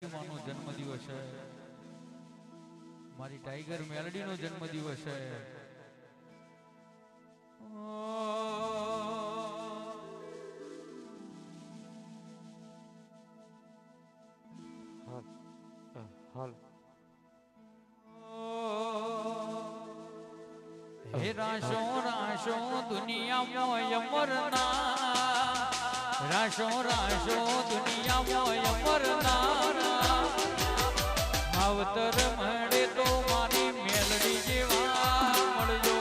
માનો જન્મદિવસ છે, મારી ટાઈગર મેલડી નો જન્મદિવસ છે. હે રાશો રાશો દુનિયામાં અમરના, રાશો રાશો દુનિયામાં અમરના, માવતર મળે તો મારી મેલડી જેવા મળજો.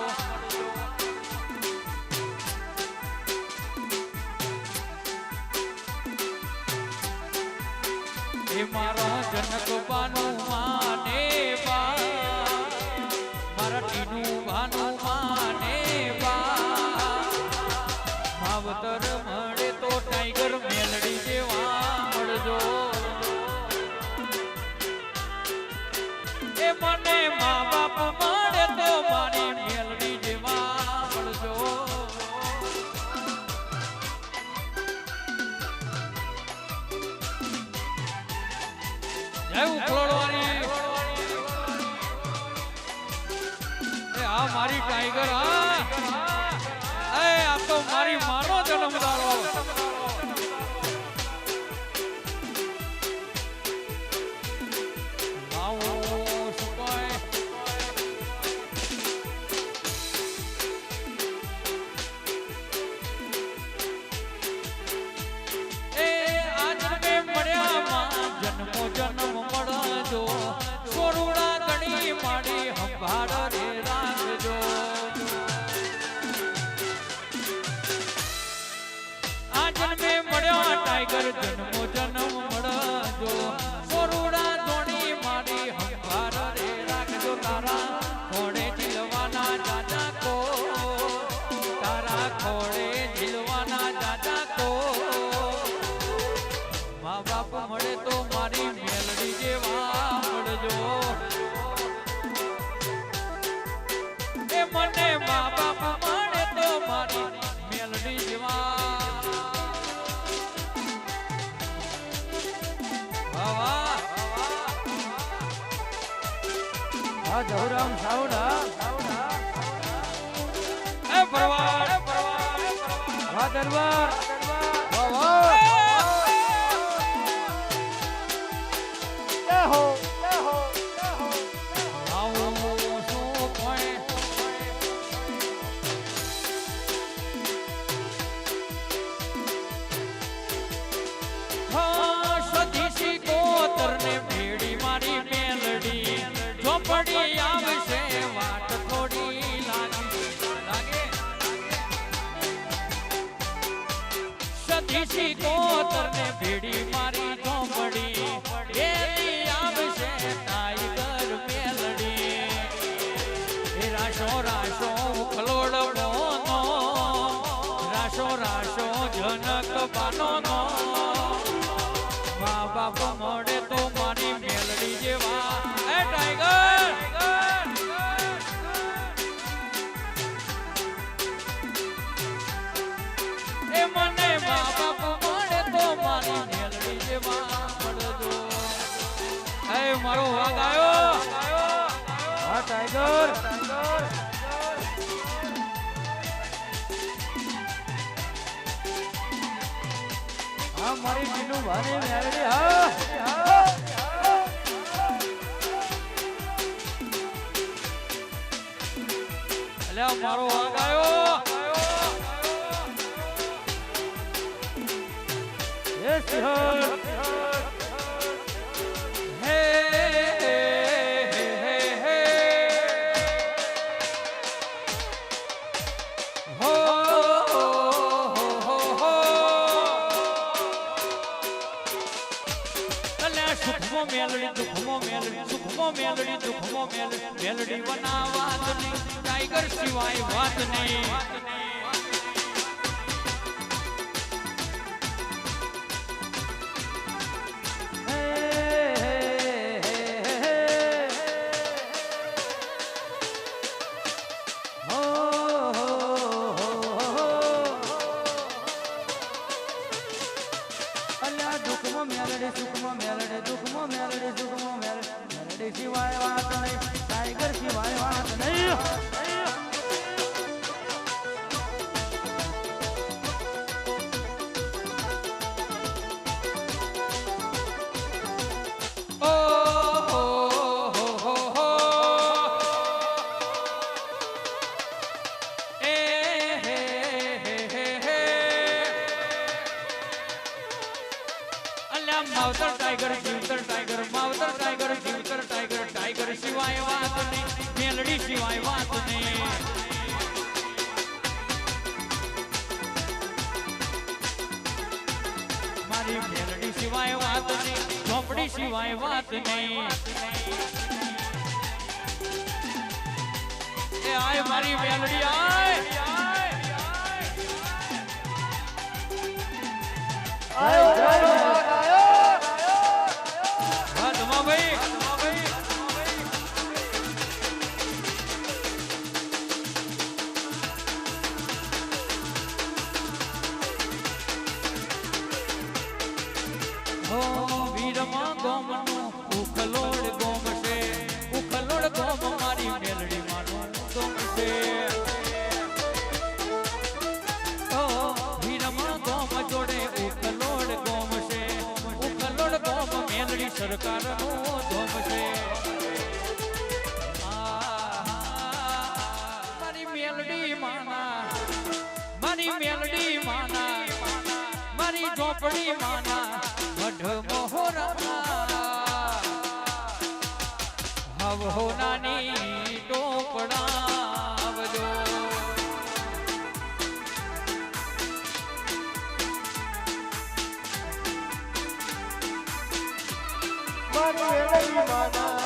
એ મારો જનક બાનું માને બા, મારા ટીનું બાનું માને બા, માવતર મળે તો ટાઈગર મેલડી જેવા મળજો. એ મને મા બાપ મળે તો મારી મેલડી જેવા મળજો. જય ઉખલોડવાની. એ આ મારી ટાઈગર, હા એ આ તો મારી માનો જન્મદારો. જન્મ મળજો, સોરુડા ગણી માડી સંભાળ રે રાખજો. આ જન્મે મળ્યો ટાઈગર, જન્મો જન્મ મળજો, સોરુડા ધોણી માડી સંભાળ રે રાખજો. તારા ખોડે ઝીલવાના દાદા કો, તારા ખોડે ઝીલવાના દાદા કો, મા બાપ મળે તો મારી મેલડી જેવા મળજો. એ મને મા બાપ મળે તો મારી મેલડી જેવા. હા જહુરામ સાઉડા એ પરવાર હા દરબાર પડી આવશે વાટ થોડી લાગે. સતીશી કોતર ને ભેડી મારી ઝોપડી, એલી આવશે ટાઈગર મેલડી. એ રાશો રાશો ઉખલોડ મોનો, રાશો રાશો જનક બાનો નો, મા બાપ મળે તો મારી મેલડી જેવા. એ ટાઈગર એ મને મા બાપ મળે તો મારી મેલડી જેવા મળજો. એ મારો વાગ આવ્યો. હા ટાઈગર હા મારી બીનું ભાની મેલડી. હા એટલે મારો વાગ આવ્યો. એ સિંહણ હે હો સુખમો મેલડી દુખમો મેલડી, સુખમો મેલડી દુખમો મેલડી, મેલડી બનાવા નહીં ટાઈગર સિવાય વાત નહીં. અલ્યા દુઃખમાં મેલડી સુખમાં મેલડી દુઃખમાં મેલડી સિવાય વાત નહીં, ટાઈગર સિવાય વાત નહીં. ઓ હો હો હો એ હે હે હે અલ્યા માવતર ટાઈગર જીવતર ટાઈગર માવતર ટાઈગર જીવતર ટાઈગર ટાઈગર સિવાય વાત નહીં, મેલડી સિવાય વાત નહીં. મારી મેલડી સિવાય વાત નહીં, ઝોપડી સિવાય વાત નહીં. એ આય મારી મેલડી આય આયો આયો હા ધમાભાઈ હો વીરમાં ગોમનું ઉખલોડ ગોમ છે, ઉખલોડ ગોમ મારી મેલડી માનું ગોમ છે. હો વીરમાં ગોમ જોડે ઉખલોડ ગોમ છે, ઉખલોડ ગોમ મેલડી સરકારનું ધોમ છે. મારી મેલડી માના, મારી મેલડી માના, મારી ઝોપડી માના મઢ મોહરા હવ નાની ટોપડાવજો. મારી મેલડી માના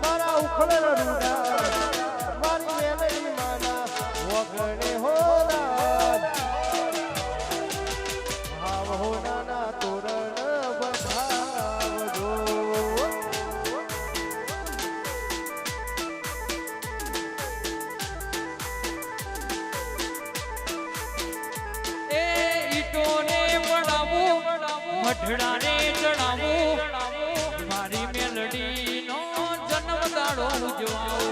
મારા ઉખળેલા રૂડા, મારી મેલડી માના વગણે હોરા, ભાવ હોનાના તોરણ બંધાવજો. એ ઈટોને પડાવું મઢડાને ચડાવું, મારી મેલડીનો જન્મ દાડો ઉજવાવો.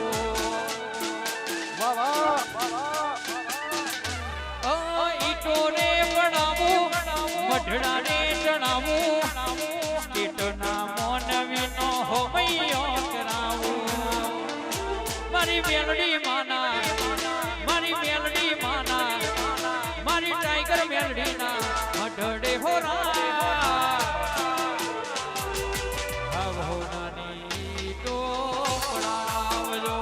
ઈટોને પડાવું મઢડાને ચડાવું, કીટના મોનવીનો હોમૈયો કરાવું. મારી મેલડી માના, મારી મેલડી માના, મારી ટાઈગર મેલડીના મઢડે હોરા હવ નાની ટોપડાવજો.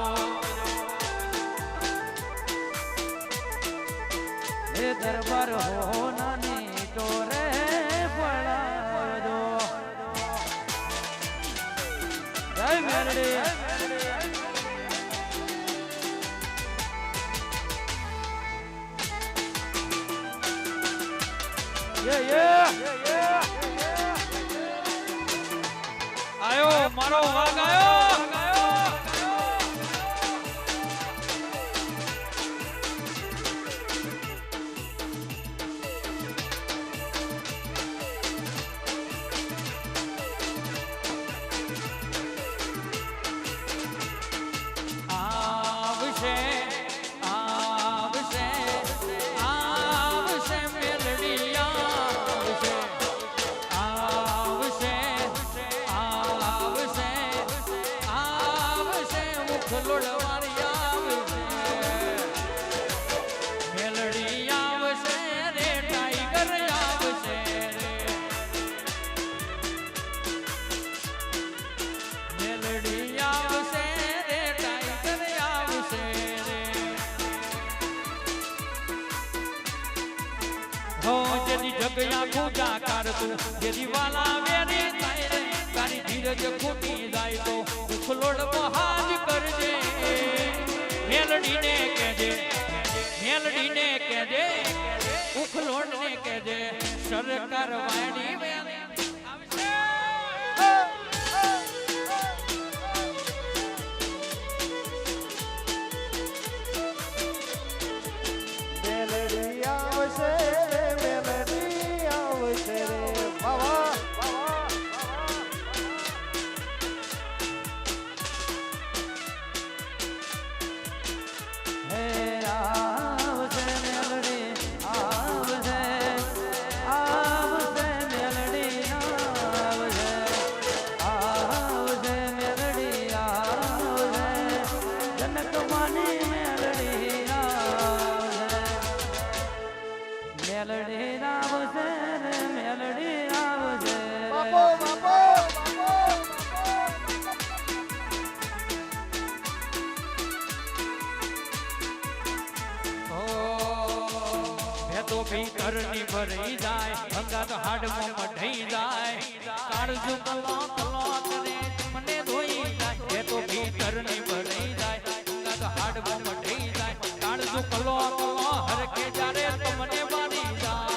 એ દરબાર હો નાની ટોરે પડાવજો. જય મેલડી. આયો મારો વાઘ આયો. આવશે આવશે આવશે મેલડી આવશે, આવશે આવશે આવશે ઉખલોડવાળી આવશે, મેલડી આવશે રે ટાઈગર આવશે રે, મેલડી આવશે રે ટાઈગર આવશે રે. હો જેદી જગ્યા પૂજા કરતું, જેદી વાલા વેરી થાય રે, તારી ધીરજ ખૂટી જાય તો ઉખલોડ બહાજ કરજે. મેલડીને કહેજે, મેલડીને કહેજે, ઉખલોડને કહેજે, સરકાર વાણી વેલી આવશે. મેલડી આવશે, મેલડી આવશે રે બાવા. ભીતર ની ભરાઈ જાય અંગાત હાડમાં મઢાઈ જાય કાળજુ કલો કલો કરે મને ધોઈ જાય એ તો ભીતર ની ભરાઈ જાય અંગાત હાડમાં મઢાઈ જાય કાળજુ કલો કલો હરકે જારે તો મને બારી જાય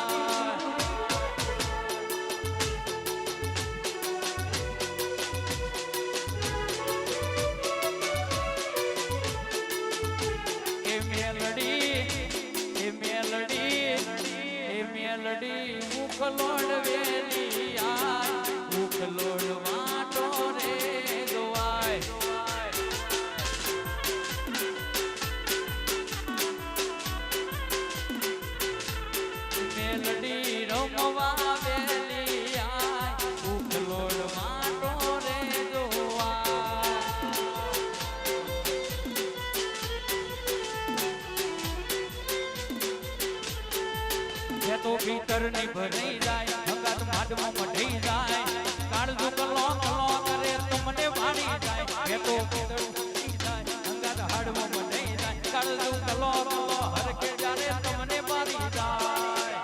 ઉખલોડ વેલી આય ઉખલોડ વાટો રે ગવાય મેલડી રમવા વેલી આય ઉખલોડ વાટો રે ગવાય તો ભીતર ની ભરાઈ જાય અંગાત માડમાં મઢાઈ જાય કાળજુ કલો કલો કરે તો મને ભારી જાય તો ભીતર ની જાય અંગાત હાડમાં મઢાઈ જાય કાળજુ કલો કલો હરકે જારે તો મને ભારી જાય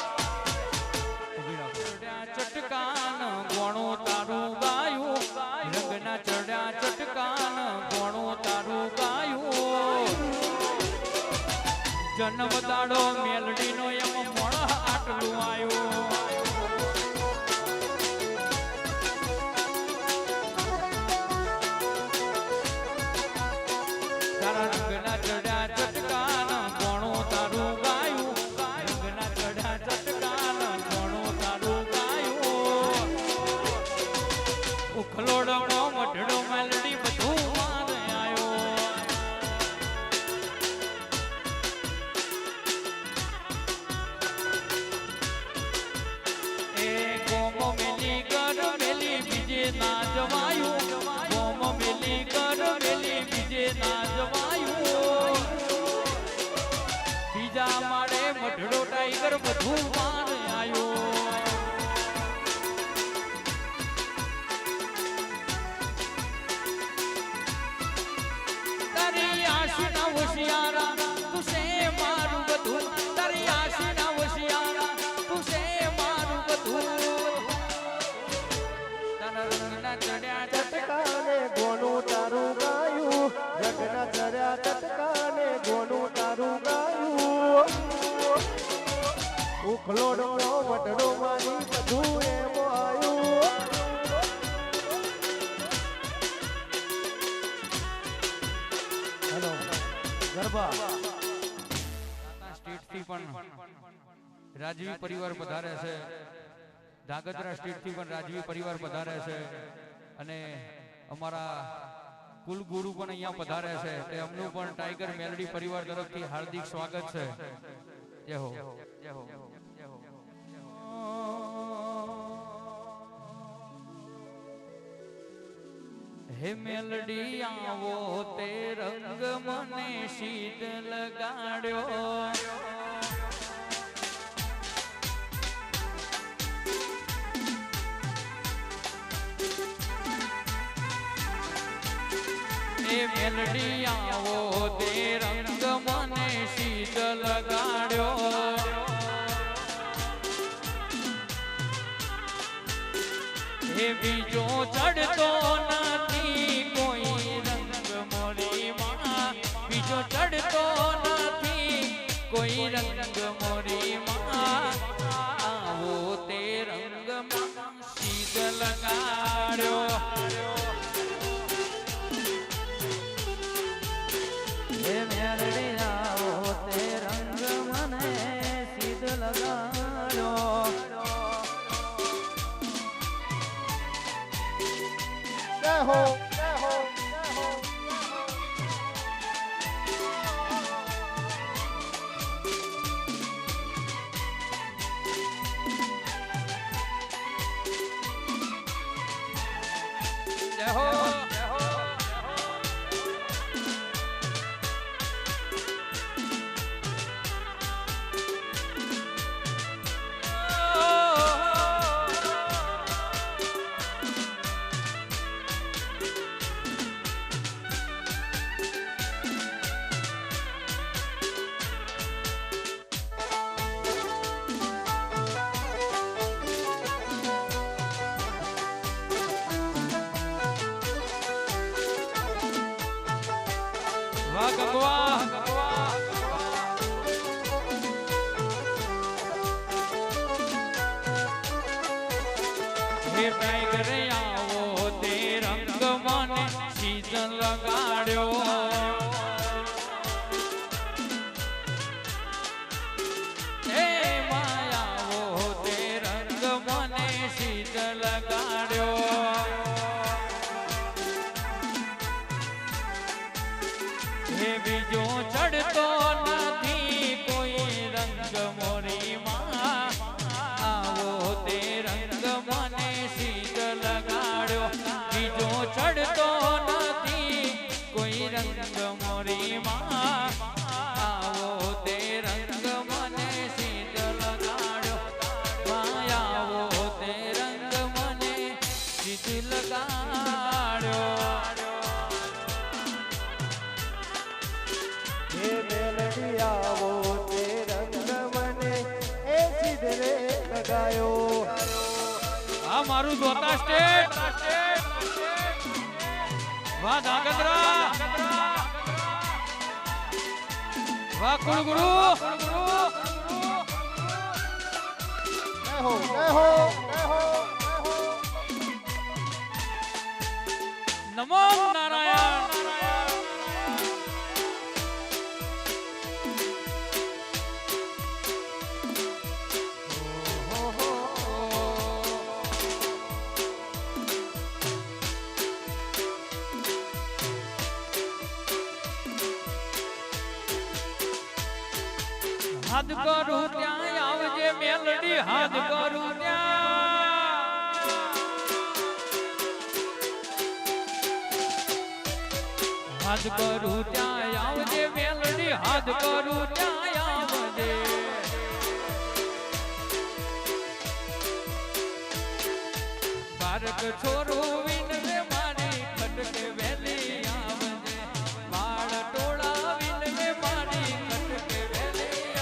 ચટકાન ગોણું તારું ગાયું રંગના ચડ્યા ચટકાન ગોણું તારું ગાયું જન્મ દાડો મેલડી નો એમ મોણ આટલું આવ્યું તારા રંગના ચડ્યા ચટકાન કોણું તારું ગાયું રંગના ચડ્યા ચટકાન કોણું તારું ગાયું ઉખલોડો મઢડો મેલડી બધું મારે આવ્યો ના જવાયું ગોમ મેલી કર મેલી બીજે ના જવાયું બીજા માળે મઢડો ટાઈગર બધું માર આવ્યો તારી આશીના હોશિયારા તું સે મારું બધું તારી આશીના હોશિયારા તું સે મારું બધું ચડ્યા ચટકાને ગોનું તારું ગાયું રગના ચડ્યા ચટકાને ગોનું તારું ગાયું ઉખલોડો વટડો મારી બધું એમ આવ્યું હેલો ગરબા સ્ટેટ થી પણ રાજવી પરિવાર પધારે છે ધાગધ્રા સ્ટેટ થી પણ રાજવી પરિવાર પધારે છે અને અમારા કુલગુરુ પણ અહીંયા પધારે છે તે અમનું પણ ટાઈગર મેલડી પરિવાર તરફથી હાર્દિક સ્વાગત છે જય હો જય હો હે મેલડી આવો તે રંગ મને શીત લગાડ્યો મેલડી આવો તે રંગ મને શીત લગાડ્યો હે બીજો ચડતો નથી કોઈ રંગ મોરીમાં બીજો ચડતો નથી કોઈ રંગ મોરીમાં આવો તે રંગમાં શીત લગાડ્યો હો વાહ ગંગવા હે ટાઈગર આવો તે રંગ મને સીઝન લગાડ્યો હે માયાવો તે રંગ મને સીઝન લગાડ્યો હે બીજો ચડતો નથી કોઈ રંગ મોરીમાં આવો તે રંગ મને સીધ લગાડ્યો બીજો ચડતો નથી કોઈ રંગ મોરીમાં આવો તે રંગ મને સીધ લગાડ્યો માયાવો તે રંગ મને સીધ લગાડ્યો હે મેલડી આવો તે રંગ મને એ સિદ્ધરે લગાયો આ મારું દોતા સ્ટેટ વાહ ધાગધ્રા વાહ કુળગુરુ જય હો નમો નારાયણ હાથ કરું ત્યાં આવજે મેલડી હાથ કરું ત્યાં હાથ કરું ત્યાં આવજે મેલડી હાથ કરું ત્યાં આવજે બારક છોરું વિનવે મારી ખટકે વેલી આવજે બાળ ટોળા વિનવે મારી ખટકે વેલી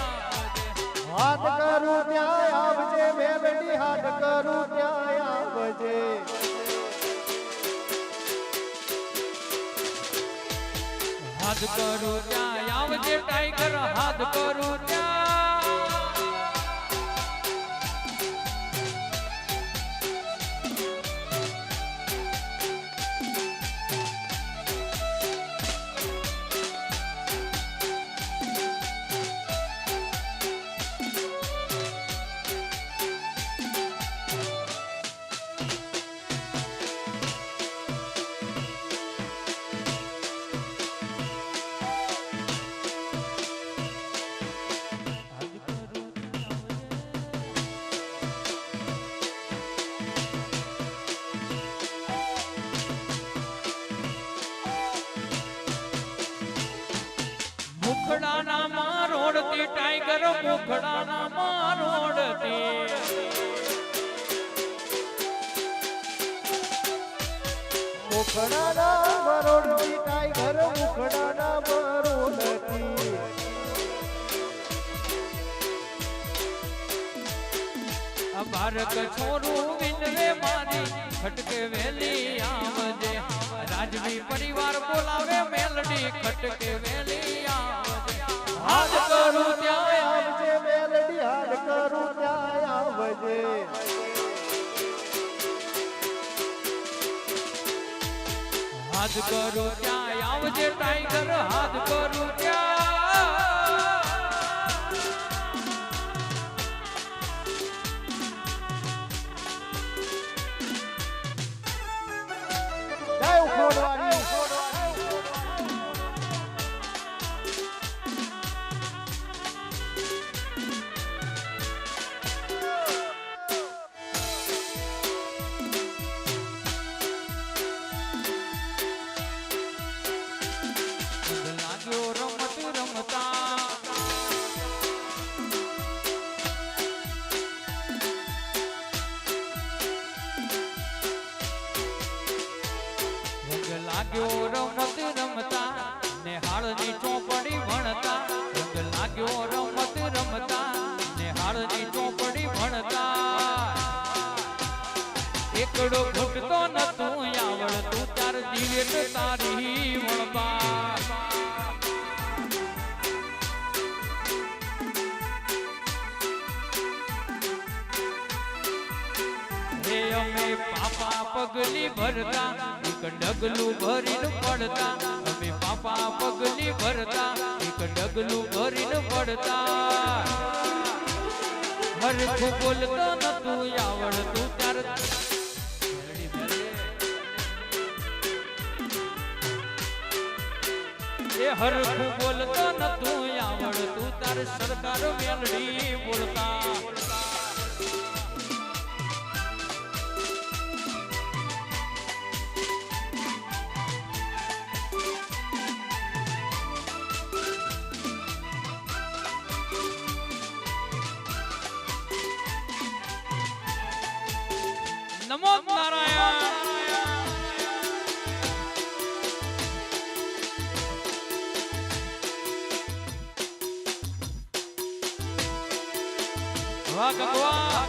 હાથ કરું ત્યાં આવજે મેલડી હાથ કરું ત્યાં આવજે હાથ કરું ત્યાં આવજે ટાઈગર હાથ કરું ત્યાં મુખડાના માં રોડતી ટાઈગર મુખડાના માં રોડતી મુખડાના મરોડતી ટાઈગર મુખડાના મરોડતી બારક છોરું વિનવે મારી ખટકે વેલી આવજે રાજવી પરિવાર બોલાવે મેલડી ખટકે વેલી આવજે હાથ કરું ત્યાં આવજે મેલડી હાથ કરું ત્યાં આવજે હાથ કરું ત્યાં આવજે ટાઈગર હાથ કરું ત્યાં જય ઉખોડવાની લાગ્યો રમત રમતા રંગ લાગ્યો રમત રમતા નેહાળની ચોપડી ભણતા રંગ લાગ્યો રમત રમતા નેહાળની ચોપડી ભણતા એકડો ઘૂંટતો નતું આવડતું તાર જીવે તારી વણબા પગલી ભરતા એક ડગલું ભરીને પડતા અમે પાપા પગલી ભરતા એક ડગલું ભરીને પડતા હરખું બોલતો નતું આવડતું ત્યારે એ હરખું બોલતો નતું આવડતું તારે સરકાર મેલડી બોલતા નમો નારાયણ વાહ ગંગવા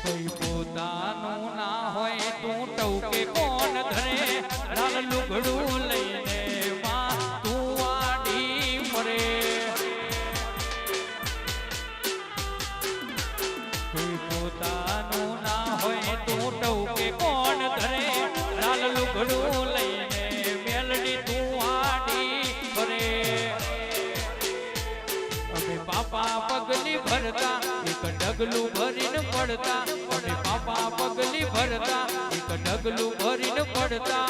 કોઈ પોતાનું ના હોય તું ટવકે કોણ ઘરે લાલ લુગડું લઈને માં તું આડી મરે કોઈ પોતાનું ના હોય તું ટવકે કોણ ઘરે લાલ લુગડું લઈને મેલડી તું આડી મરે અમે પાપા પગલી ભરતા એક ડગલું ભરીને પડતા અમે પાપા પગલી ભરતા એક ડગલું ભરીને પડતા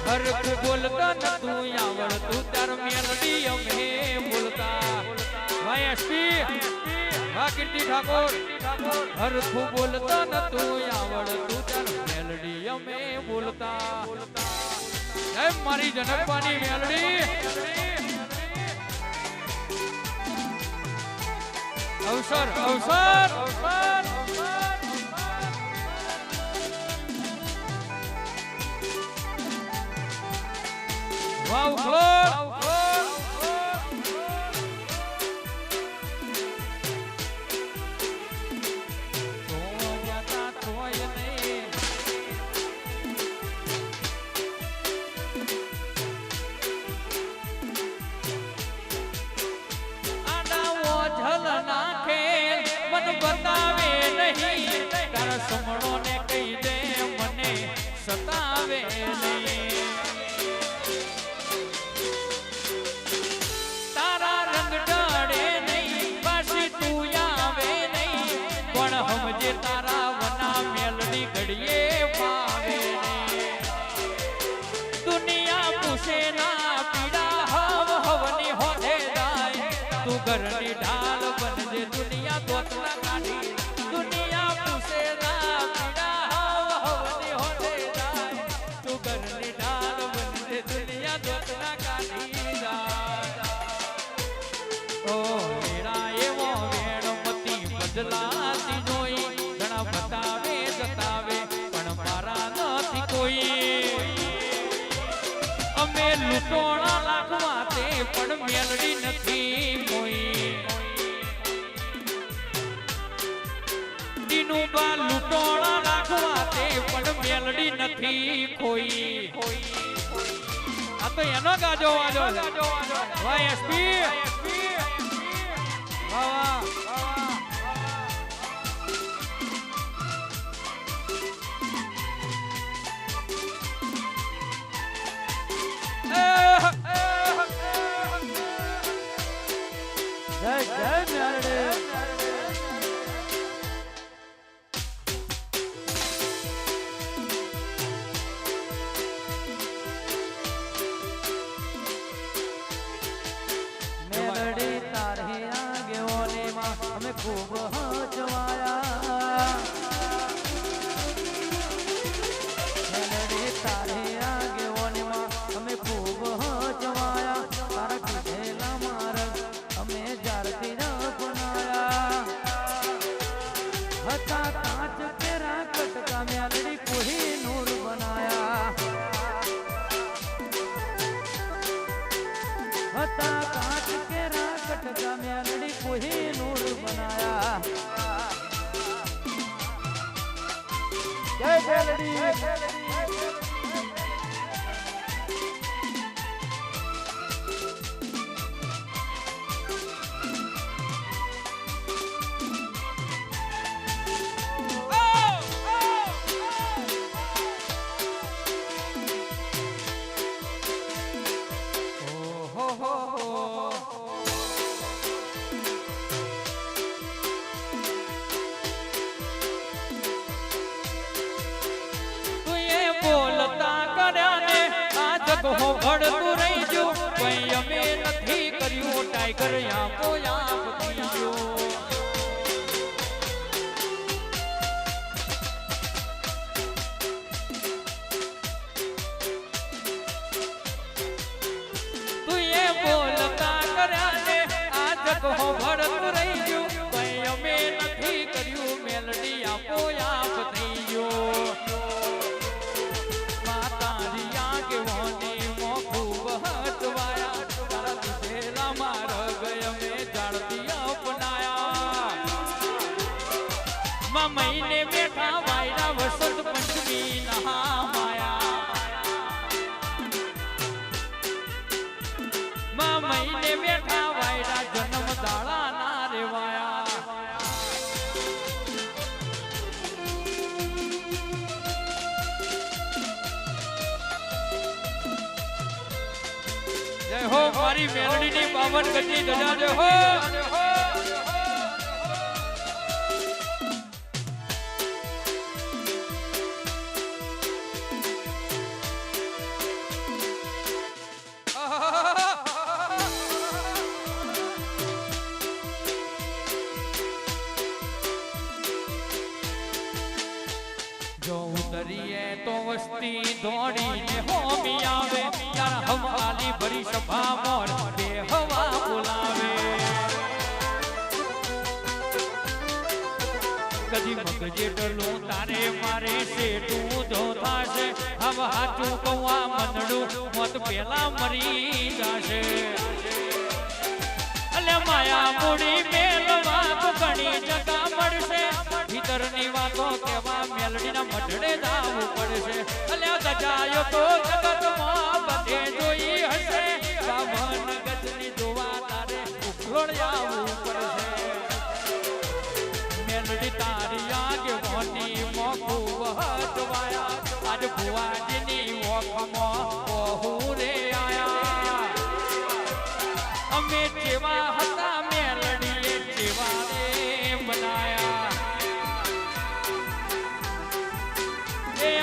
હરખું બોલતા નતું આવડતું તાર મેલડી અમે બોલતા ભાઈ એસપી વાહ કીર્તિ ઠાકોર હરખું બોલતા નતું આવડતું તાર મેલડી અમે બોલતા જય મારી જનકવાની મેલડી અવસર અવસર વાવ ક્લોઝ બતાવે નહીં તારા સમણો ને કહી દે મને સતાવે નહીં તારા રંગ ડાળે નહીં પાછી તું આવે નહીં પણ સમજે તારા વના મેલડી ઘડીએ પાવે નહીં દુનિયા પૂછે ના પીડા હવ હવની હોધે જાય તું ઘરની ઢાલ બનજે દુનિયા દોતના કાઢી દુનિયા પૂછે ના પીડા હવ હવની હોધે જાય તું ઘરની ઢાલ બનજે દુનિયા દોતના કાઢી જાય ઓ વેરા એવો વેણમતી બદલાતી જોઈ ઘણા બતાવે જતાવે પણ મારા નથી કોઈ અમે લૂંટોણા લાખવા તે પણ મેલડી નથી કોઈ દીનું બા લૂંટોણા લાખવા તે પણ મેલડી નથી કોઈ આ તો એનો ગાજો વાજો વાહ એસપી વાહ જય જય મેલડી મેલડી તારી આગેવાનીમાં અમે ખૂબ હચવાયા મેલડી તારી આગેવાનીમાં અમે ખૂબ હચવાયા તારા કીધેલા માર્ગ અમે જ્યારથી અપનાયા હતા કાચ કેરા કટકા મેલડી કોઈ નૂર બનાયા હતા કાચ કેરા કટકા મેલડી કોઈ નૂર બનાયા જય મેલડી ટાઈગર આપો આપ થઈ ગયો બોલતા કર્યા ને આ જગ હોભળતું રહી ગયું કઈ અમે નથી કર્યું મેલડી આપો આપ થઈ ગયો માતાજી આગેવાની મોખું વહતવાયા તારા દીધેલા માર્ગ અમે જાળતી અપનાયા મહિને બેઠા વાયરા વસંત પંચમી નહા મહિને બેઠા વાયરા જન્મ દાડા ના રેવાયા જય હો મારી મેલડીની પાવન ગતિ ધજા જય હો તો વસ્તી દોડીને હોમી આવે તારા હવાલી ભરી સભા મોર બે હવા બોલાવે કદી મગજે ડલું તારે મારે સેટું ધોતાશે હવે હાચું કવા મનડું મત પેલા મરી જાશે અલે માયા મૂડી મેલવા તો ઘણી જગા મળશે ભીતરની વાતો કેવા મેલડીના મઢડે જાવું પડશે અલ્યા ગજાયો તો જગતમાં બધે જોઈ હશે બાવન ગજની જોવા તારે ઉખોડ આવવું પડશે મેલડી તારી આગેવાની મોખું વહતવાયા આજ ભુવાજીની ઓખમાં બહુ રે આયા અમે જેવા હતા મેલડીએ જેવા રે બનાયા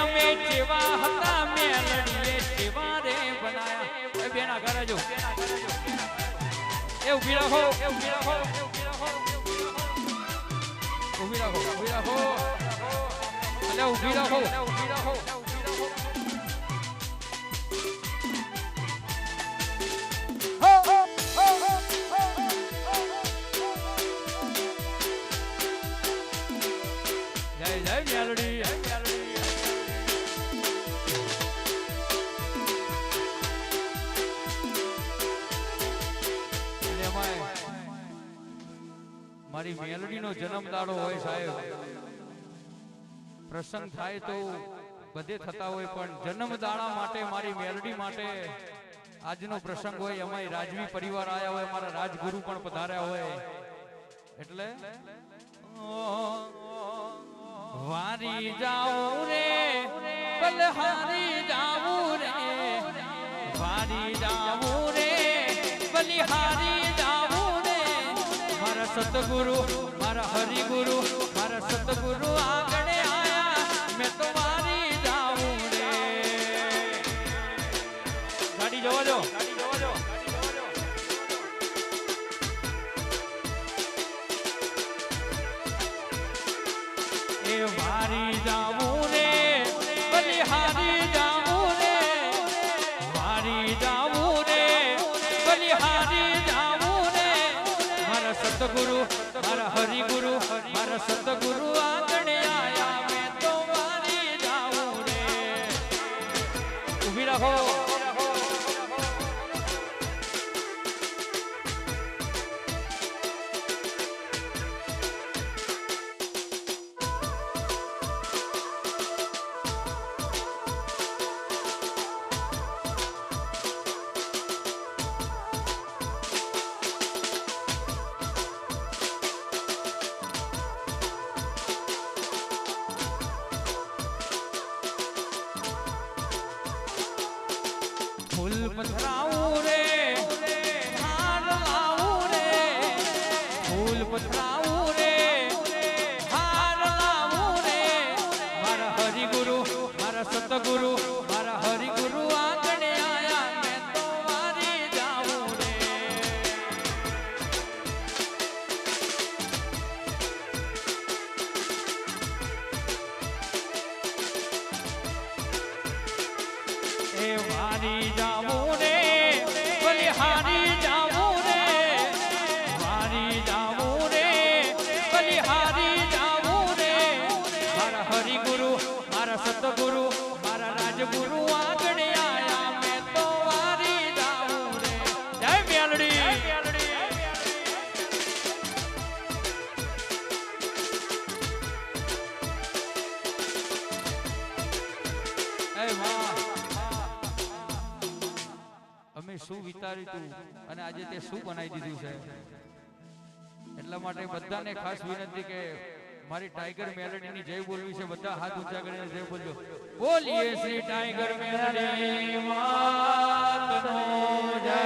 અમે જેવા હતા મેલડીએ જેવા રે બનાયા બેના ઘરે જો એ ઉભી રહો ઉભી રહો ઉભી રહો અલે ઉભી રહો જય જય મેલડી મારી મેલડીનો જન્મ દાડો હોય સાહેબ પ્રસંગ થાય તો બધે થતા હોય પણ જન્મ દાડા માટે મારી મેલડી માટે આજનો પ્રસંગ હોય અમારી રાજવી પરિવાર આયા હોય મારા રાજગુરુ પણ પધાર્યા હોય એટલે વારી જાઉં રે બલહારી જાઉં રે વારી જાઉં રે બલિહારી જાઉં રે મારા સતગુરુ મારા હરિગુરુ મારા સતગુરુ આગળ આયા મેં તો વારી જાઉં રે ગાડી જવા દો એ વારી જાઉં રે બલિહારી જાઉં રે વારી જાઉં રે બલિહારી જાઉં રે મારા સતગુરુ મારા હરિગુરુ મારા સતગુરુ આગળ આયા મેં તો વારી જાઉં રે ઉભી રહો ફૂલ પથરાવું રે હાર લાવું રે ફૂલ પથરાવું રે હાર લાવું રે મારા હરિગુરુ મારા સતગુરુ મારા હરિગુરુ આગળ આયા મેં તો વારી જાઉં રે ઉતાર્યું હતું અને આજે તે શું બનાવી દીધું છે. એટલા માટે બધાને ખાસ વિનંતી કે મારી ટાઈગર મેલડીની જય બોલવી છે. બધા હાથ ઊંચા કરીને જય બોલજો. બોલીએ શ્રી ટાઈગર મેલડી માતનો જય,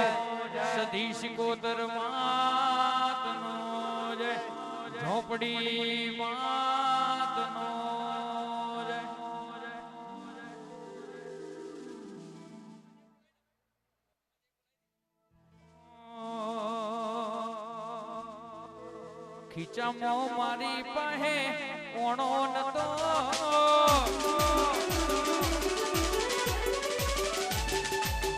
સધી સિકોતર માતનો જય, ઝોપડી માતનો જય. ખીચામાં મારી પાસે ઓણો નતો,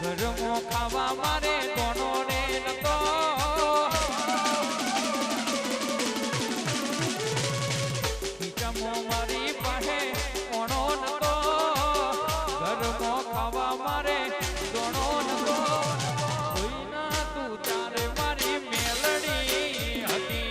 ઘરમાં ખાવા મારે દોનો ને નતો, ખીચામાં મારી પાસે ઓણો નતો, ઘરમાં ખાવા મારે દોનો નતો. કોઈના તું તારે મારી મેલડી હતી.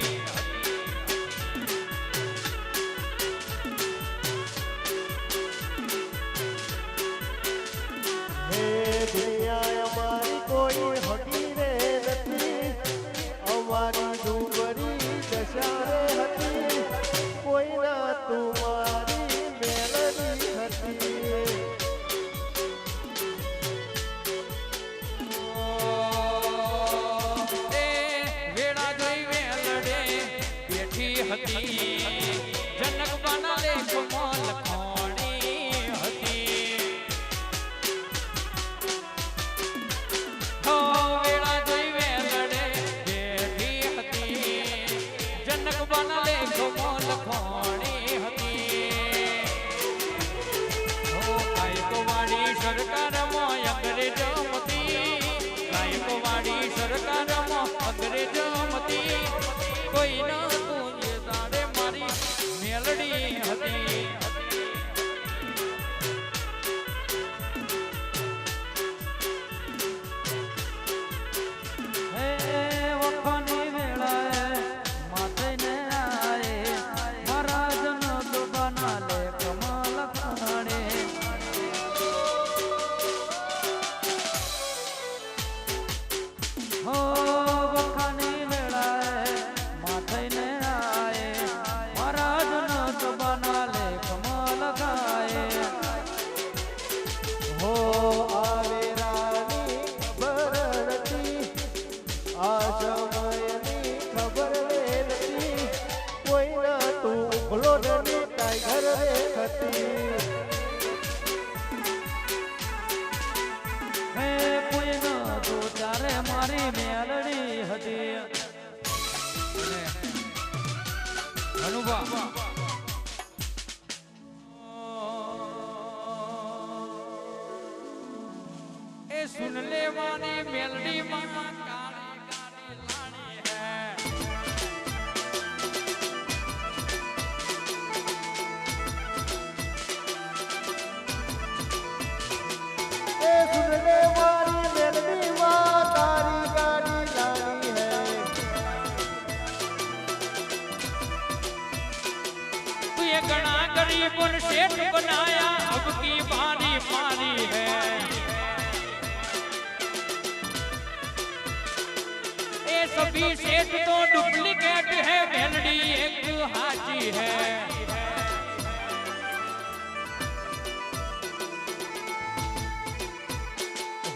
દુનિયા અમારી કોઈ હકી રે નથી, અમારી ડુંગરી દશા રે હતી, કોઈના તું મારી મેલડી હતી. વેળા જોઈ વેલડે બેઠી હતી, જનકબાના લેખમાં લખોણી હતી. વેળા જોઈ વેલડે બેઠી હતી, જનકબાના લેખમાં લખોણી હતી. કાયકવાડી સરકારમાં અંગ્રેજોમતી, કાયકવાડી સરકારમાં અંગ્રેજોમતી, કોઈ ન તું તારે મારી મેલડી હતી. હે વખની વેળાએ માથે આએ, મારા જન દુબાના લેખમાં લખાણે. હો વખની વેળાએ માથે આએ, મારા જન દુબાના લેખમાં લખાય. હો આવે રાની ખબર નથી, આ સમયની ખબર રે નથી, કોઈના તું ઉખલો નથી, ટાઈગર રે હતી. હે કોઈ ન તું તારે મારી મેલડી હતી. અને હનુભા એ સુન લેવાની મેલડી માં કાળી કાળી લાણી હૈ. એ સુન લે મારી મેલડી માં તારી ગાડી લાની હૈ. तू ये गणा गरीबों ने सेठ बनाया, अब की बारी मारी है. ये सभी सेठ तो डुप्लीकेट है, मेलडी एक हाजी है.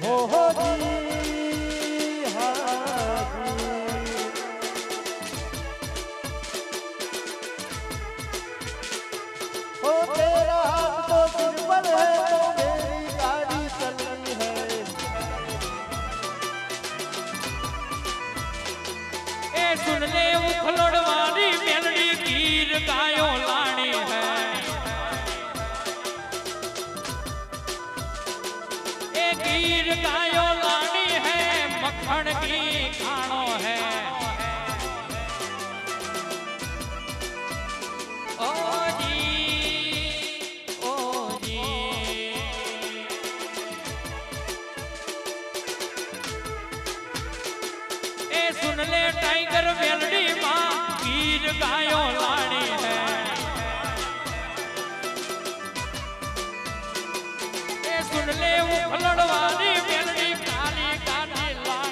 हो जी हाजी. हो तेरा हाथ तो सिंपल है, तो मेरी गाड़ी चलनी है. ए सुन ले उखलड़वानी मेलडी कीर गायों लानी है. ए कीर गायों लानी है, मक्खन की खानो है. ओ जी, ओ जी. ए सुन ले टाइगर मेलडी माँ कीर गायों लानी है. ए सुन ले उखलड़वानी मेलडी काली काली लानी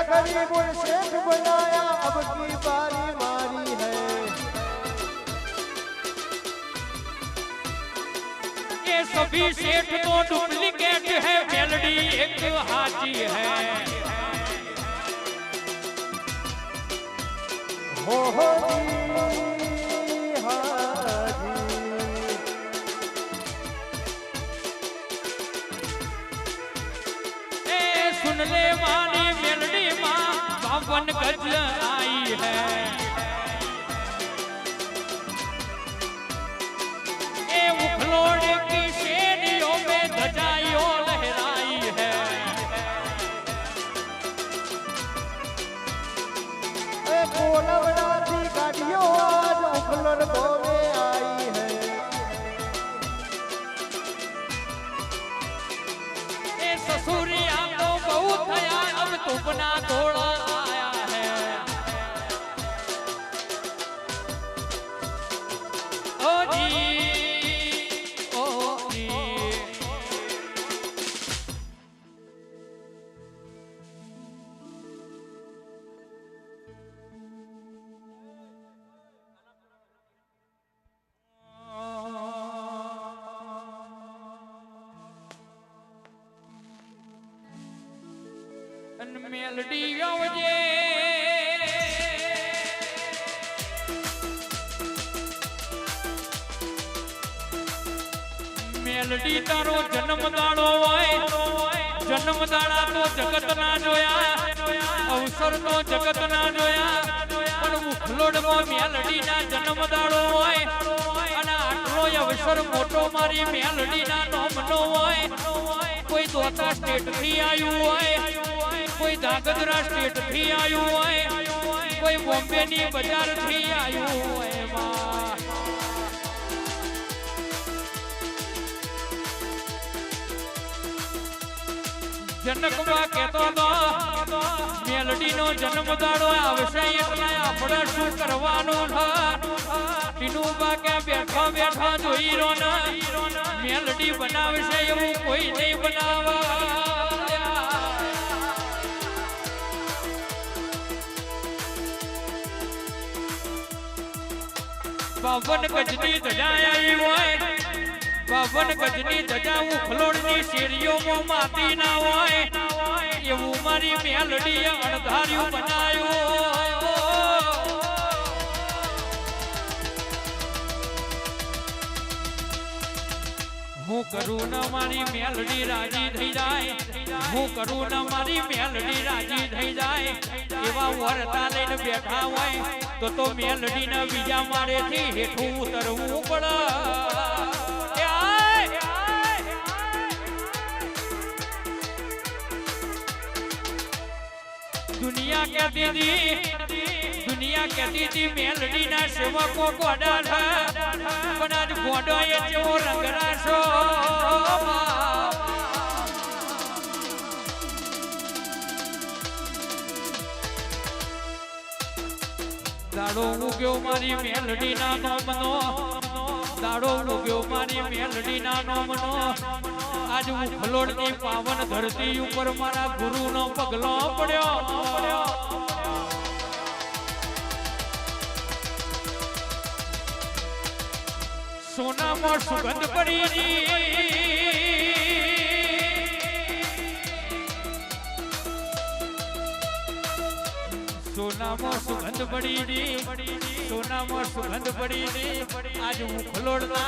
गरीबों ने शेख बनाया, अब की बारी मारी है। ये सभी सेठ तो डुप्लीकेट है, मेलडी एक हाजी है। हो जी हाजी। सुन ले मानी मेलडी माँ 52 गज आई है। ए उखलोड़ की शेरियों में धजाइयों लहराई है। ए कोलवड़ा की गाड़ियों आज उखलड़ बोले आई है। ए ससुरिया तो बहुत थया, अब तो बना थोड़ा आया है। ओ जी ओ जी। मेलडी आवजे मेलडी तारो जन्म दाड़ो होय, जन्म दाड़ा तो जगत ना जोया, अवसर तो जगत ना जोया, पण उखलोड में मेलडी ना जन्म दाड़ो होय अने आटलो अवसर मोटो मारी मेलडी ना नामनो होय। कोई दोता स्टेट थी आयु होय, कोई धागधरा स्टेट थी आयु होय, कोई बॉम्बे नी बाजार थी आयु होय। मां जनकवा कहतो तो मेलडी नो जन्म दाड़ो आवशे એટલે આપણે શું કરવાનું છે। ટીનુબા કે બેઠો બેઠો જોઈ રો ને મેલડી બનાવશે એવું કોઈ નહીં બનાવા। 52 ગજની ધજા આવી હોય, 52 ગજની ધજા ઉખલોડની શેરીઓમાં માતી ના હોય એવું મારી મેલડીએ અણધાર્યું બનાયું। હું કરું ને મારી મેલડી રાજી થઈ જાય, હું કરું ને મારી મેલડી રાજી થઈ જાય। એવા વરતા લઈને બેઠા હોય તો મેલડી ને બીજા મારેથી હેઠું ઉતરવું પડે। दुनिया कहती थी मेलडी ना सेवको गोडा था, पण आज गोडो ये जेवो रंगराशो। दाड़ो उग्यो मारी मेलडी ना नामनो, दाड़ो उग्यो मारी मेलडी ना नामनो। आज उखलोड की पावन धरती ऊपर मारा गुरु नो पगलो पड़्यो। सोना में सुगंध पड़ी सोना में सुगंध पड़ी, सोना में सुगंध पड़ी। आज उखलोड ना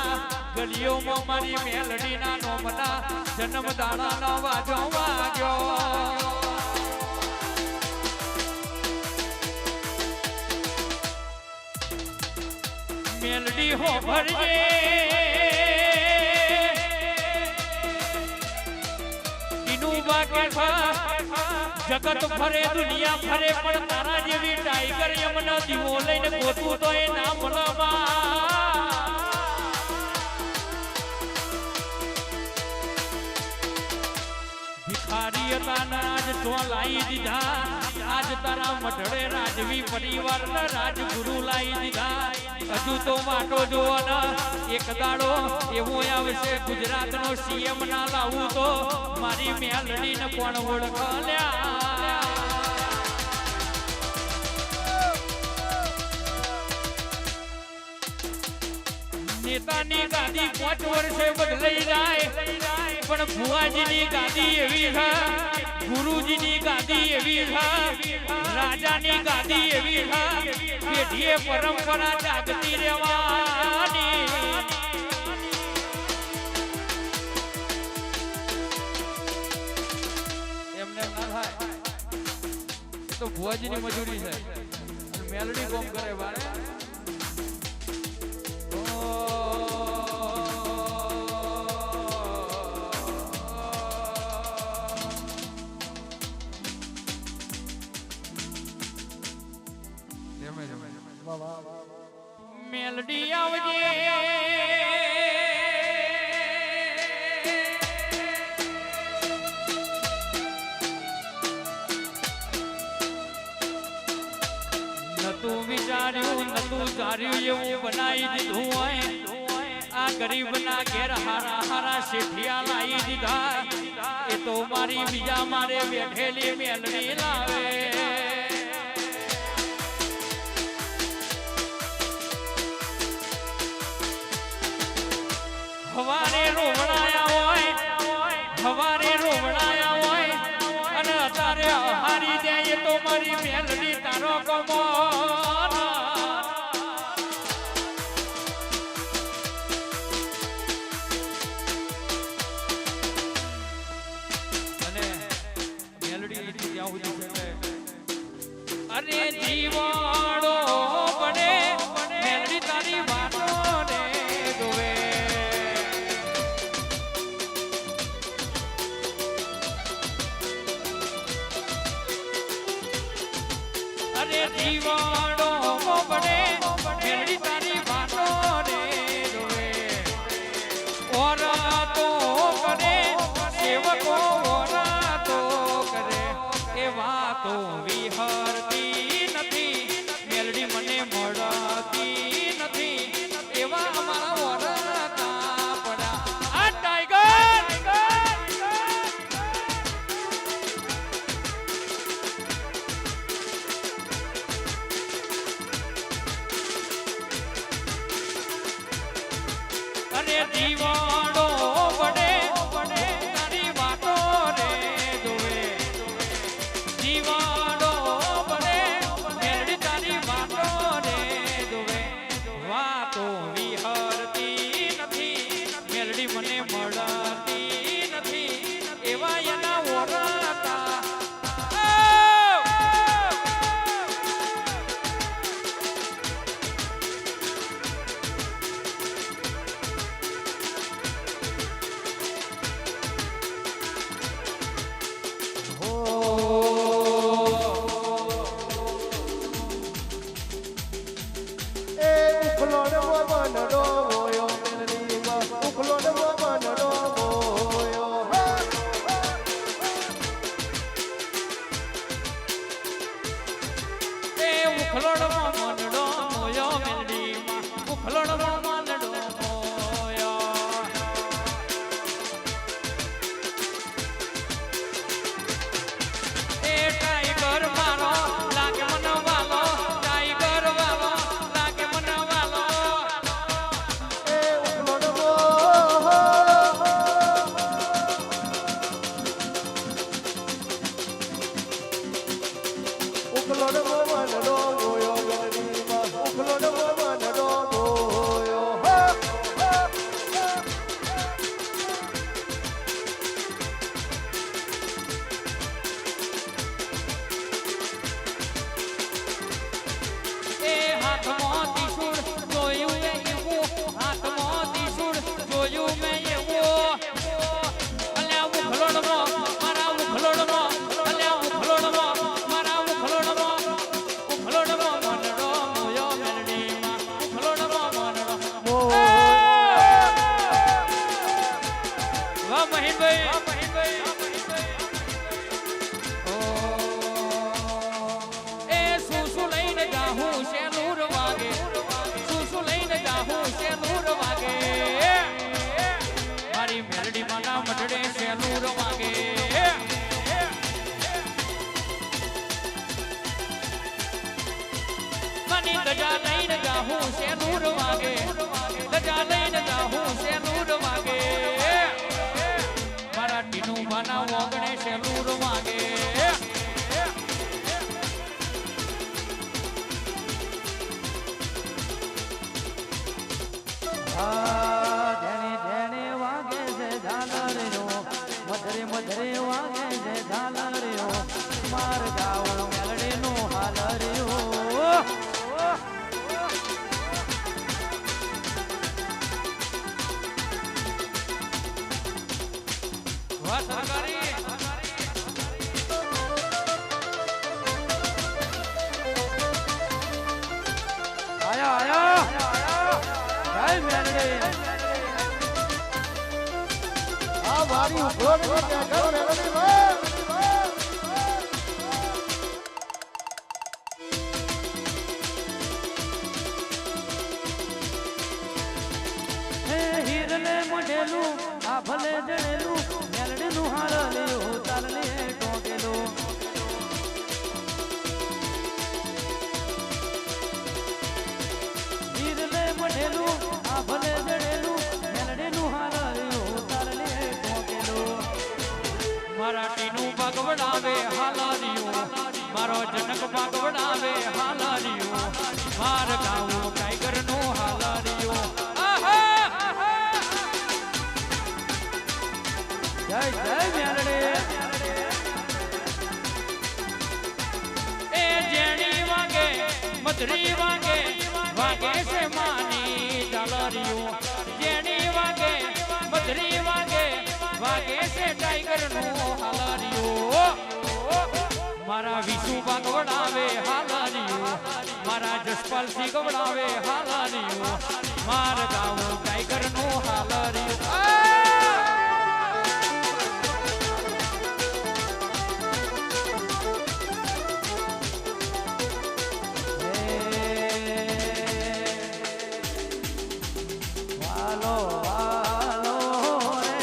गलियों में मारी मेलडी ना नोमना जन्म दाड़ा ना वाजो वाग्यो। मेलडी हो भरजे टीनुबा के जगत फरे दुनिया फरे पण तारा जेवी टाइगर यमना दीवो लईने गोतू तो ए ना भलवा। भिखारी आज तो लाई दीधा, आज तारा मढड़े राजवी परिवार ना राजगुरु लाई दीधा। हजू तो वाटो जोवा ना एक दाड़ो एवो आवशे गुजरात नो सीएम ना लावू तो मारी मेलडी ने कोण ओळखल्या। પિતાની ગાદી 5 વર્ષે બદલાઈ જાય પણ ભુવાજીની ગાદી એવી છે ગુરુજીની ગાદી એવી છે રાજાની ગાદી એવી છે પેઢીએ પરંપરા જાગતી રહેવાની એમને ના થાય એ તો ભુવાજીની મજૂરી છે અને મેલડી કોમ કરે બારે મેલડી આવજે નતું વિચાર્યું નતું ધાર્યું એવું બનાવી દીધું હોય આ ગરીબના ઘેર હારા હારા શેઠિયા લાવી દીધા એ તો મારી બીજા મારે બેઠેલી મેલડી લાવે હવારે રોવણાયા હોય હવારે રોવણાયા હોય અને અત્યારે હારી દે એ તો મારી મેલડી તારો કમો અને મેલડી ત્યાં સુધી છે અરે જીવાડો બને મેલડી તારી વાતો ને જોવે અરે જીવાડો બને મેલડી તારી વાતો ને જોવે ઓરા તો કરે સેવકો ઓરા તો કરે એ વાતો વિહરતી નથી મેલડી મને મળતી નથી એવા અમારા ઓરતા પડ્યા આ ટાઈગર અરે દીવાડો બડે તારી વાતો રે જોવે દીવાડો બડે મેલડી તારી વાતો રે જોવે વાતો વિહરતી નથી મેલડી મને મળતી નથી એવા એના ઓરતા ઉખલોડમાં મનડો મોયો મેલડીમાં ઉખલોડમાં મનડો મોયો એ ટાઈગર મારો લાગે મને વાલો ટાઈગર વાલો લાગે મને વાલો એ ઉખલોડવો મનડો ગોયો મેલડીમાં ઉખલોડવો મનડો ગોયો એ હાથમાં ત્રિશૂળ જોયું મેં એવું હાથમાં ત્રિશૂળ જોયું મેં એવું અલ્યા ઉખલોડમાં મારા ઉખલોડમાં અલ્યા ઉખલોડમાં મારા ઉખલોડમાં મનડો મોયો મેલડીમાં ઉખલોડમાં મનડો વાહ મહિનભાઈ એ શું લઈને જાહું શેલુર વાગે શું લઈને જાહું શેલુર વાગે મારી મેલડી માના મઢડે શેલુર વાગે મની ગજા લઈને જાહું શેલુર વાગે ગજા મજા લઈને જાહું સેલુર વાગે મારા ટીનું બાના વગણે સેલુર વાગે ધેણે ધેણે વાગે છે ઝાલરિયો મધરે મધરે વાગે છે ઝાલરિયો માર ગાવ મેલડીનો હાલરિયો વાહ સરકારી આયા જય મેલડી આ મારી ઉભોગની ત્યાં ઘર મેલડી માં હે હીરને મોઢેલું આ ભલે જડેલું મેલડીનું હાલરિયો ચાલલે ટોકેલું હીરને મોઢેલું આ ભલે જડેલું મેલડીનું હાલરિયો ચાલલે ટોકેલું મારા ટીનું ભગવડાવે હાલારિયું મારો જનક ભગવડાવે હાલારિયું માર ગાવું ટાઈગર નું હાલારિયું જય જય મેલડી એ જેણી વાગે મધરી વાગે વાગે છે માની ઝાલરિયું જેણી વાગે મધરી વાગે વાગે છે ટાઈગર નું હાલારિયું મારા વિશુ ભગવડાવે હાલારિયું મારા જસપાલસિંહ ગવડાવે હાલારિયું માર ગાવું ટાઈગર નું હાલારિયું વાલો વાલો રે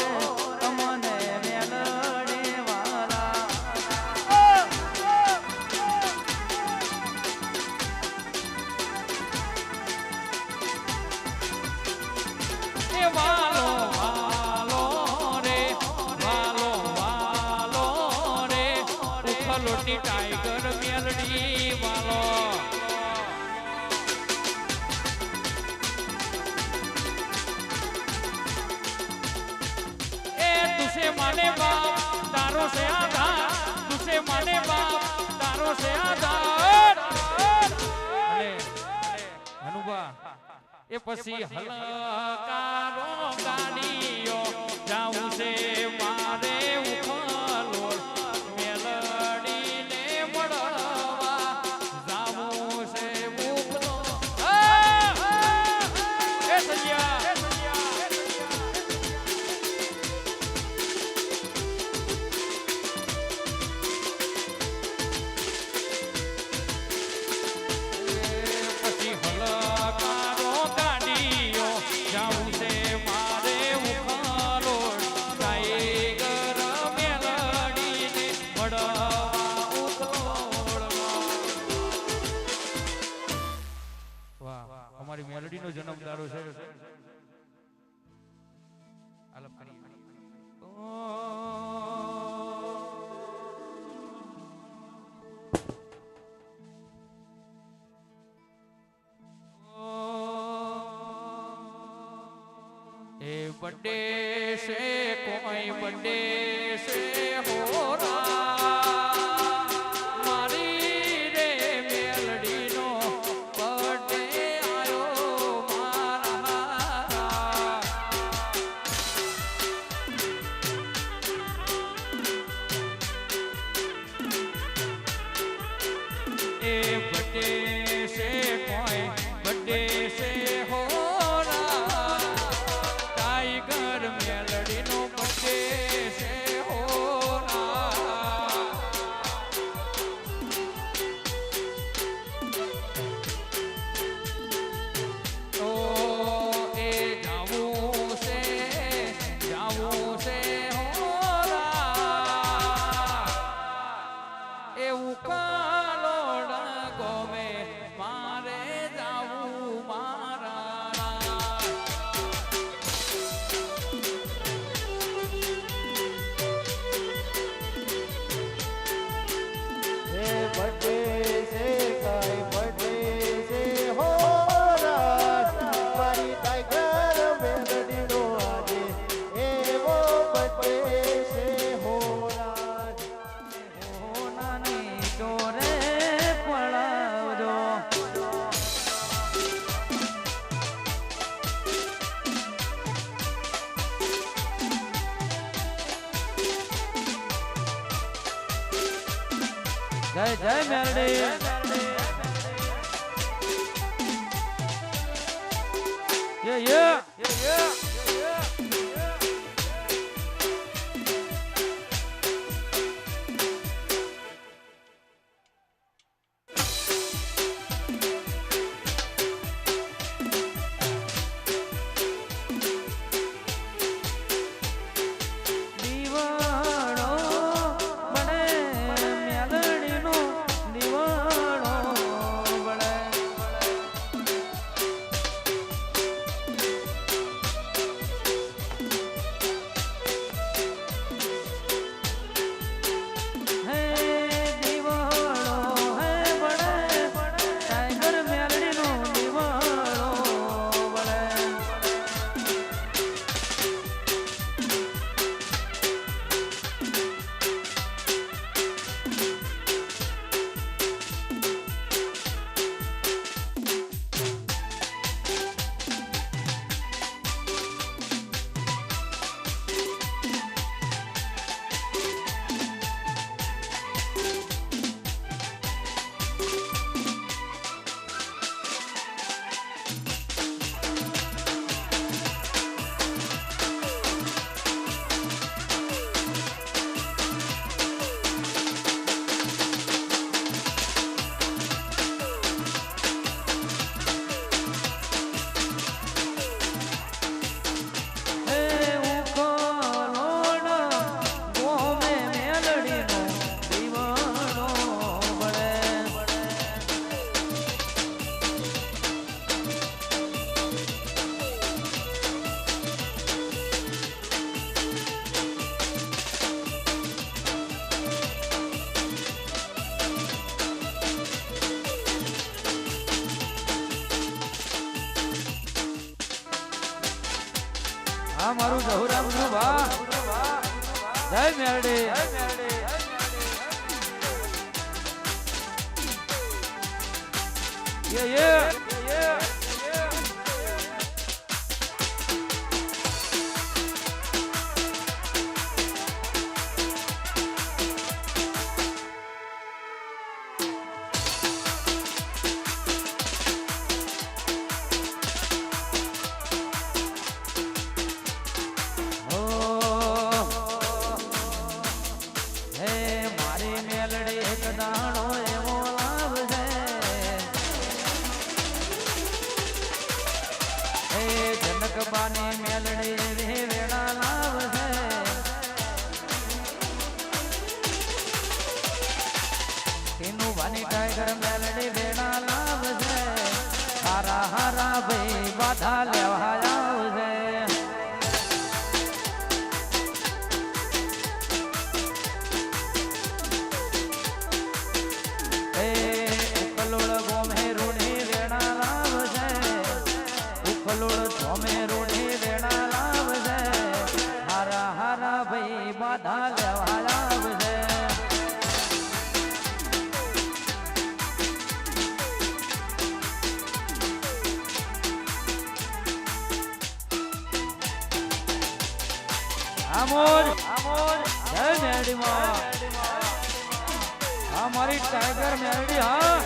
તમને મેલડી વાલા એ વાલો વાલો રે વાલો વાલો રે ઉખલોટી ટાઈગર મેલડી વાલો એ તુસે માને બાપ તારો સે આધાર તુસે માને બાપ તારો સે આધાર અરે હનુબા એ પછી હલકારો ગાડીઓ જાઉં છે મારે ઉખલો મેલડીને મળવા જાવું છે ઉખલો એ સૈયા પછી હલકારો ગાડીઓ જાઉં છે મારે ઉખલો ટાઈગર મેલડીને મળવા ઉખલોડમાં વાહ અમારી મેલડીનો જન્મદારો છે આલપ કરીએ એ બર્થડે છે કોઈ બર્થડે છે હોરા મારી રે મેલડીનો બર્થડે આયો મારા એ બર્થડે છે કોઈ બર્થડે છે હોરા ટાઈગર મેલડીનો બર્થડે છે હોરા તો એ જાવું છે હોરા એવું કાલોડ ગમે મારે જાવું મારા બર્થડે છે કાંઈ બર્થડે છે હો રાજ મારી ટાઈગર મેલડીનો આજે એવો બર્થડે છે હો રાજ ઓ નાની ચોરે પડાવજો જય જય મેરડી દીવાણો બને મેલડીનો દીવાણો બને હે દીવાણો હે બને ટાઈગર મેલડીનો દીવાણો બને આ મારું જહુરામ નું ભા જય મેરડી મારી મેલડી એક દાણો એવો લાવશે હે જનકબાની મેલડી એવી વેળા લાવશે તેનું વાની ટાઈગર મેલડી વેળા લાવશે હારા હારા ભાઈ બાધા લેવા આવશે બાધા લેવા આવશે આમોર જય મેરડી માં હા મારી ટાઈગર મેરડી હા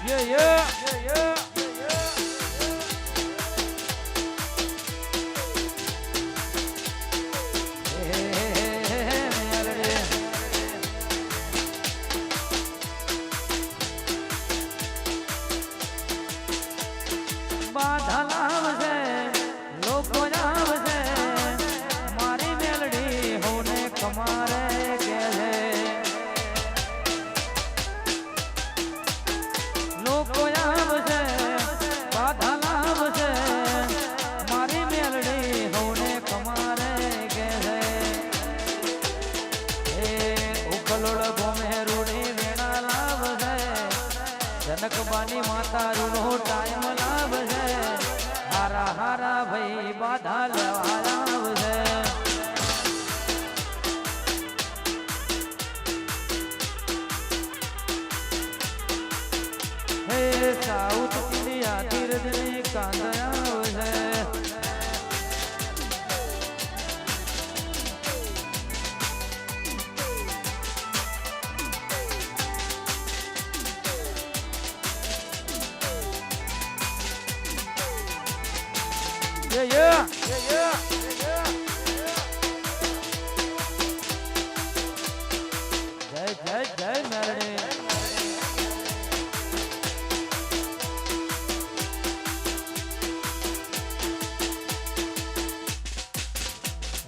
યે બાધા લાવશે લોકો આવશે મારી મેલડી હોને કમારે કે છે લોકો આવશે બાધા લાવશે મારી મેલડી હોને કમારે કે છે ઉકલોડ ગોમે રૂડી વેણા લાવ છે જનકબાની માતા રૂનો ટાઈમ લાવ છે હારા હારા ભાઈ બાધા લેવા લાવ છે હે સાઉથ ઇન્ડિયા ધીરજની કાંદયા છે Yeah. જય મેરડી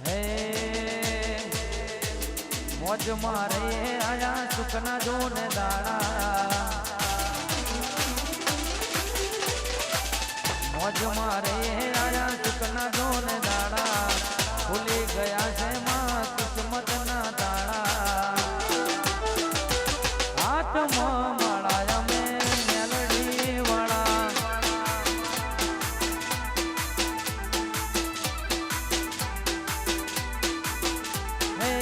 હે મોજ મારે આયા સુખના જોને દાડા મોજ મારે આયા સુખના જોને દાડા ભૂલી ગયા છે માં કિસ્મત ના તાળા હાથમાં માળા અમે મેલડી વાળા હે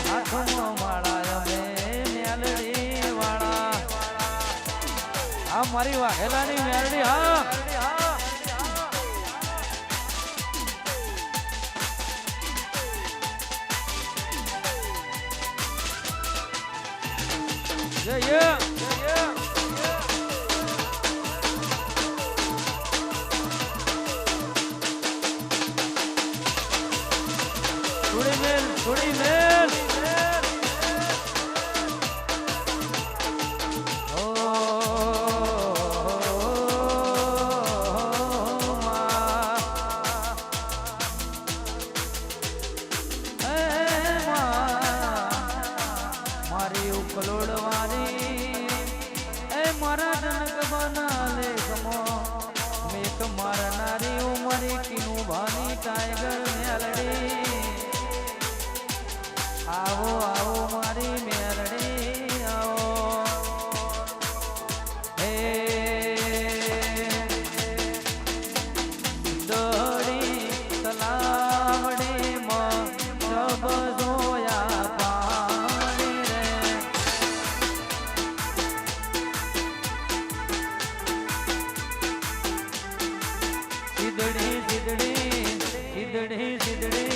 હાથમાં માળા અમે મેલડી વાળા આ મારી વાઘેલાની મેલડી હા Yeah. થોડી મેલ મારી ઉકલોડવાની એ મારા જનક બના લેખમો મેક મારનારી ઉમરી કીનું ભાની ટાઈગર મેલડી આવો આવો મારી મેલડી આવો હે દોડી તલાવડી માં સબ જોયા પાણી રે સિદડી સિદડી સિદડી સિદડી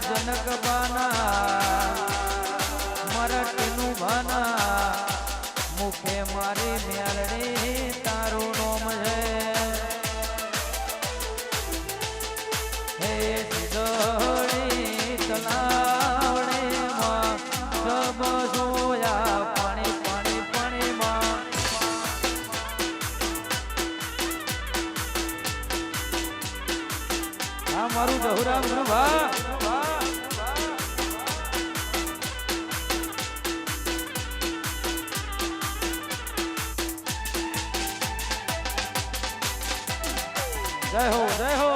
જનક બાના મરટનું ભાના મુખે મારી મેલડી તારું નોમ છે હે સિદડી તલાવડે માં સબ જોયા પાણી પાણી પાણીમાં આ મારું જહુરામ ભા જય હો જય હો